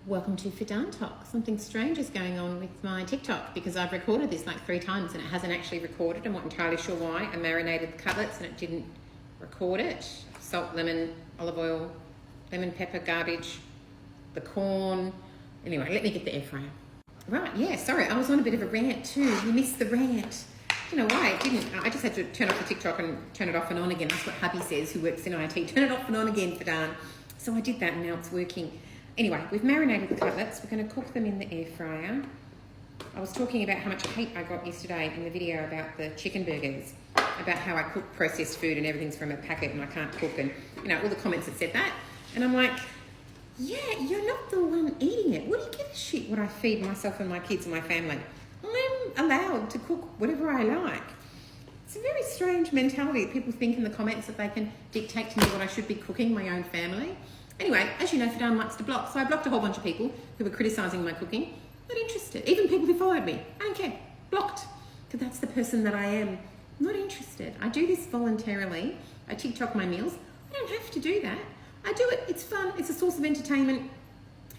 Welcome to Fidan Talk. Something strange is going on with my TikTok because I've recorded this like 3 times and it hasn't actually recorded. I'm not entirely sure why. I marinated the cutlets and it didn't record it. Salt, lemon, olive oil, lemon, pepper, garbage, the corn. Anyway, let me get the air fryer. Right, yeah, sorry, I was on a bit of a rant too. You missed the rant. I don't know why it didn't. I just had to turn off the TikTok and turn it off and on again. That's what hubby says, who works in IT. Turn it off and on again, Fidan. So I did that and now it's working. Anyway, we've marinated the cutlets. We're going to cook them in the air fryer. I was talking about how much hate I got yesterday in the video about the chicken burgers, about how I cook processed food and everything's from a packet and I can't cook, and you know, all the comments that said that. And I'm like, yeah, you're not the one eating it. What do you give a shit what I feed myself and my kids and my family? I'm allowed to cook whatever I like. It's a very strange mentality that people think in the comments that they can dictate to me what I should be cooking my own family. Anyway, as you know, Fidan likes to block, so I blocked a whole bunch of people who were criticising my cooking. Not interested. Even people who followed me. I don't care. Blocked. Because that's the person that I am. Not interested. I do this voluntarily. I TikTok my meals. I don't have to do that. I do it. It's fun. It's a source of entertainment.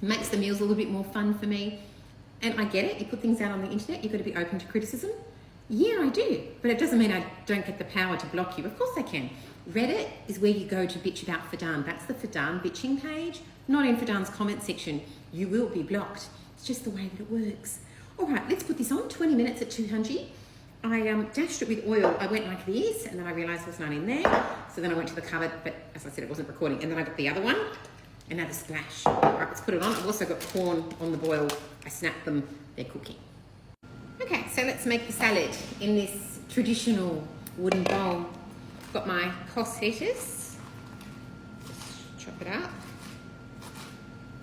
It makes the meals a little bit more fun for me. And I get it. You put things out on the internet. You've got to be open to criticism. Yeah, I do. But it doesn't mean I don't get the power to block you. Of course I can. Reddit is where you go to bitch about Fidan. That's the Fidan bitching page, not in Fidan's comment section. You will be blocked. It's just the way that it works. All right, let's put this on. 20 minutes at 200. I dashed it with oil. I went like this, and then I realised there was none in there. So then I went to the cupboard, but as I said, it wasn't recording. And then I got the other one, and had a splash. All right, let's put it on. I've also got corn on the boil. I snapped them. They're cooking. Okay, so let's make the salad in this traditional wooden bowl. Got my cos lettuce. Just chop it up.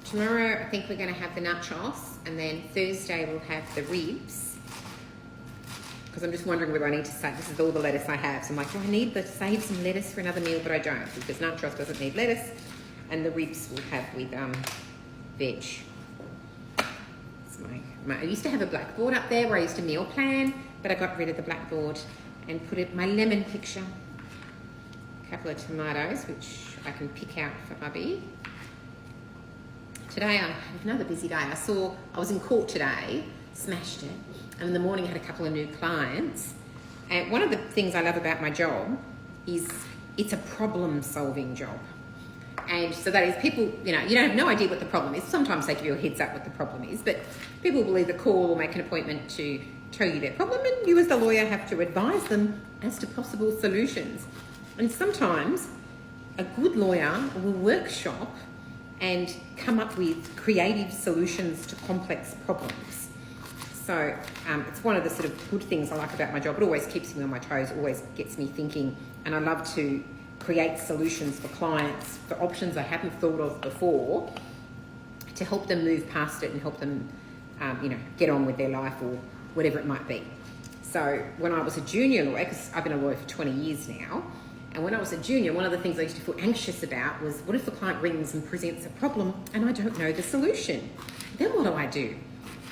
Tomorrow, I think we're going to have the nachos, and then Thursday we'll have the ribs. Because I'm just wondering whether I need to save. This is all the lettuce I have, so I'm like, do I need to save some lettuce for another meal? But I don't, because nachos doesn't need lettuce, and the ribs we'll have with veg. I used to have a blackboard up there where I used to meal plan, but I got rid of the blackboard and put it my lemon picture. A couple of tomatoes, which I can pick out for hubby. Today I have another busy day. I was in court today, smashed it, and in the morning I had a couple of new clients. And one of the things I love about my job is it's a problem-solving job. And so that is people, you know, you don't have no idea what the problem is. Sometimes they give you a heads up what the problem is, but people will either call or make an appointment to tell you their problem, and you as the lawyer have to advise them as to possible solutions. And sometimes a good lawyer will workshop and come up with creative solutions to complex problems. So it's one of the sort of good things I like about my job. It always keeps me on my toes, always gets me thinking, and I love to create solutions for clients, for options I haven't thought of before, to help them move past it and help them, get on with their life or whatever it might be. So when I was a junior lawyer, because I've been a lawyer for 20 years now, and when I was a junior, one of the things I used to feel anxious about was, what if the client rings and presents a problem and I don't know the solution? Then what do I do?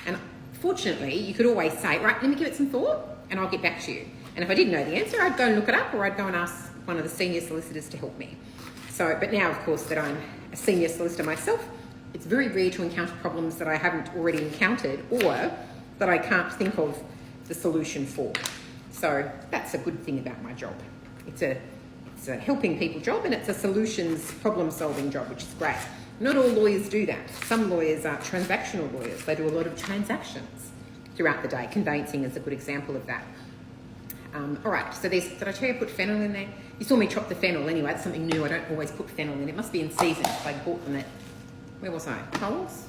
And fortunately, you could always say, right, let me give it some thought and I'll get back to you. And if I didn't know the answer, I'd go and look it up, or I'd go and ask one of the senior solicitors to help me. So, but now, of course, that I'm a senior solicitor myself, it's very rare to encounter problems that I haven't already encountered or that I can't think of the solution for. So that's a good thing about my job. It's a helping people job, and it's a solutions problem-solving job, which is great. Not all lawyers do that. Some lawyers are transactional lawyers. They do a lot of transactions throughout the day. Conveyancing is a good example of that. All right, so did I tell you I put fennel in there? You saw me chop the fennel anyway. It's something new. I don't always put fennel in. It must be in season. I bought them at, where was I? Coles?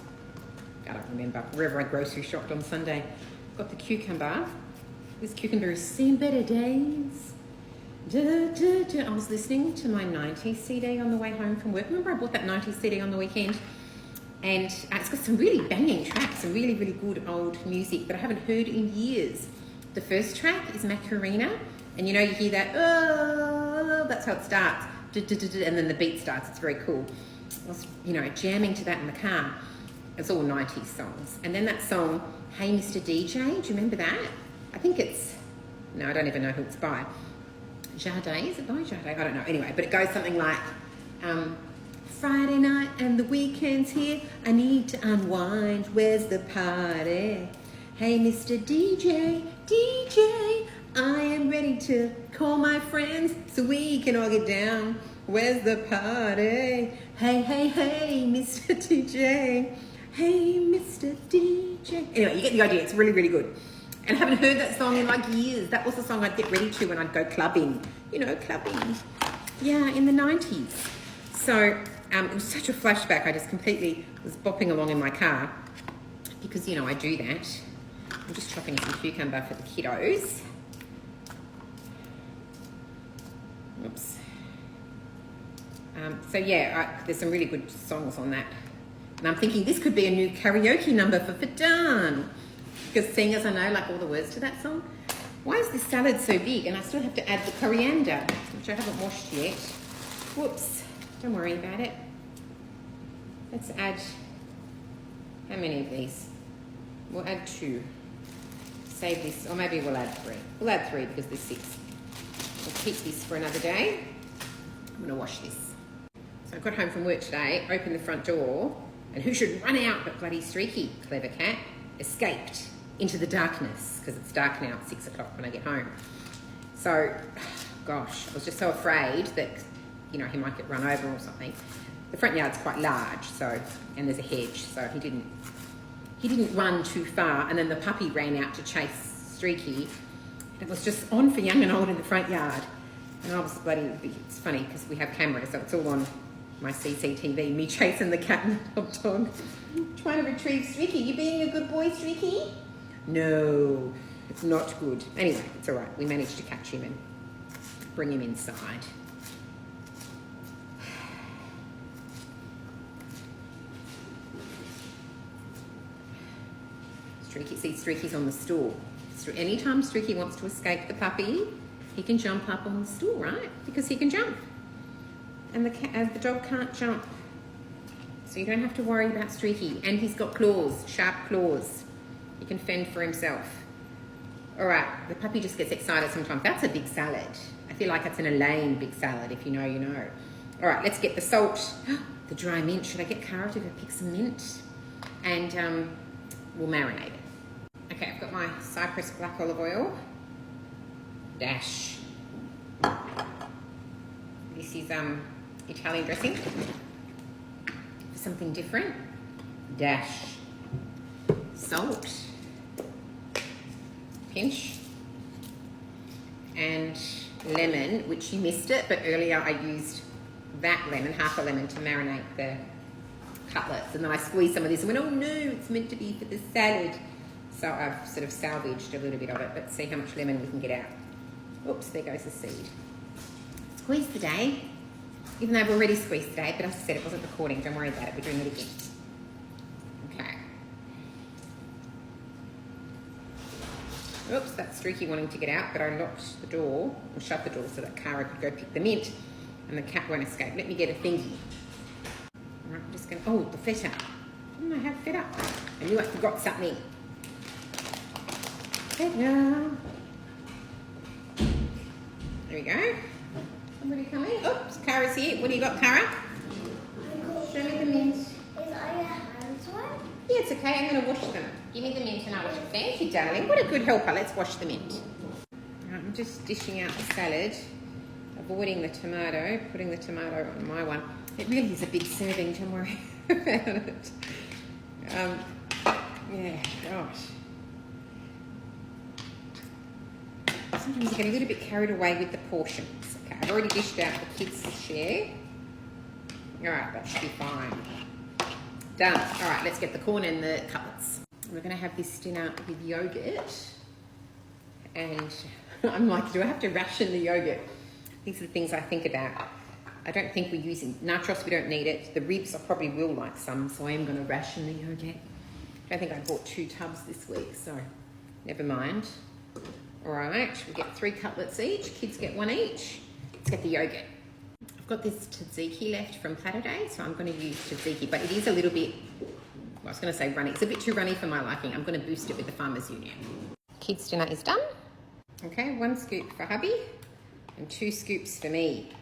I don't remember. Wherever I grocery shopped on Sunday. Got the cucumber. This cucumber has seen better days. I was listening to my 90s CD on the way home from work. Remember I bought that 90s CD on the weekend? And it's got some really banging tracks, some really, really good old music that I haven't heard in years. The first track is Macarena, and you hear that, oh, that's how it starts, and then the beat starts. It's very cool. I was, jamming to that in the car. It's all 90s songs. And then that song, Hey Mr. DJ, do you remember that? I think I don't even know who it's by. Jardin, is it by Jardin? I don't know. Anyway, but it goes something like, Friday night and the weekend's here. I need to unwind. Where's the party? Hey, Mr. DJ, DJ, I am ready to call my friends so we can all get down. Where's the party? Hey, hey, hey, Mr. DJ. Hey, Mr. DJ. Anyway, you get the idea. It's really, really good. And I haven't heard that song in like years. That was the song I'd get ready to when I'd go clubbing. You know, clubbing. Yeah, in the 90s. So it was such a flashback. I just completely was bopping along in my car because, you know, I do that. I'm just chopping some cucumber for the kiddos. Oops. So yeah, there's some really good songs on that. And I'm thinking this could be a new karaoke number for Fadan. Because seeing as I know like all the words to that song, why is this salad so big? And I still have to add the coriander, which I haven't washed yet. Whoops, don't worry about it. Let's add, how many of these? We'll add 2. Save this, or maybe we'll add 3. We'll add 3 because there's 6. We'll keep this for another day. I'm gonna wash this. So I got home from work today, opened the front door, and who should run out but bloody Streaky, clever cat, escaped into the darkness, because it's dark now at 6 o'clock when I get home. So, gosh, I was just so afraid that, you know, he might get run over or something. The front yard's quite large, so, and there's a hedge, so he didn't run too far, and then the puppy ran out to chase Streaky. It was just on for young and old in the front yard. And I was bloody, it's funny because we have cameras, so it's all on my CCTV, me chasing the cat and the dog, trying to retrieve Streaky. You being a good boy, Streaky? No, it's not good. Anyway, it's all right. We managed to catch him and bring him inside. Streaky, see, Streaky's on the stool. Anytime Streaky wants to escape the puppy, he can jump up on the stool, right? Because he can jump. And the dog can't jump. So you don't have to worry about Streaky. And he's got claws, sharp claws. He can fend for himself. All right, the puppy just gets excited sometimes. That's a big salad. I feel like it's an Elaine big salad. If you know, you know. All right, let's get the salt, the dry mint. Should I get Cara to go pick some mint? And we'll marinate it. Okay, I've got my Cyprus black olive oil. Dash. This is Italian dressing. For something different. Dash. Salt. Pinch. And lemon, which you missed it, but earlier I used that lemon, half a lemon, to marinate the cutlets. And then I squeezed some of this and went, oh no, it's meant to be for the salad. So I've sort of salvaged a little bit of it. Let's see how much lemon we can get out. Oops, there goes the seed. Squeeze the day. Even though I've already squeezed the day, but as I said, it wasn't recording. Don't worry about it. We're doing it again. Okay. Oops, that's Streaky wanting to get out, but I locked the door, or shut the door so that Cara could go pick the mint and the cat won't escape. Let me get a thingy. All right, I'm just going to, oh, the feta. Didn't I have feta? I knew I forgot something. Feta. There we go. Somebody coming. Oops, Cara's here. What do you got, Cara? Show me the mint. Is all your hands wet? Yeah, it's okay. I'm going to wash them. Give me the mint and I'll wash it. Thank you, darling. What a good helper. Let's wash the mint. Right, I'm just dishing out the salad, avoiding the tomato, putting the tomato on my one. It really is a big serving, don't worry about it. Yeah, gosh. Sometimes I get a little bit carried away with the portions. Okay, I've already dished out the kids' share. All right, that should be fine. Done. All right, let's get the corn and the cutlets. We're going to have this dinner with yogurt. And I'm like, do I have to ration the yogurt? These are the things I think about. I don't think we're using nachos. We don't need it. The ribs I probably will like some, so I am going to ration the yogurt. I think I bought 2 tubs this week, so never mind. All right, we get 3 cutlets each. Kids get 1 each. Let's get the yogurt. I've got this tzatziki left from Platter Day, so I'm going to use tzatziki, but it is a little bit, well, I was going to say runny. It's a bit too runny for my liking. I'm going to boost it with the Farmers Union. Kids' dinner is done. Okay, 1 scoop for hubby and 2 scoops for me.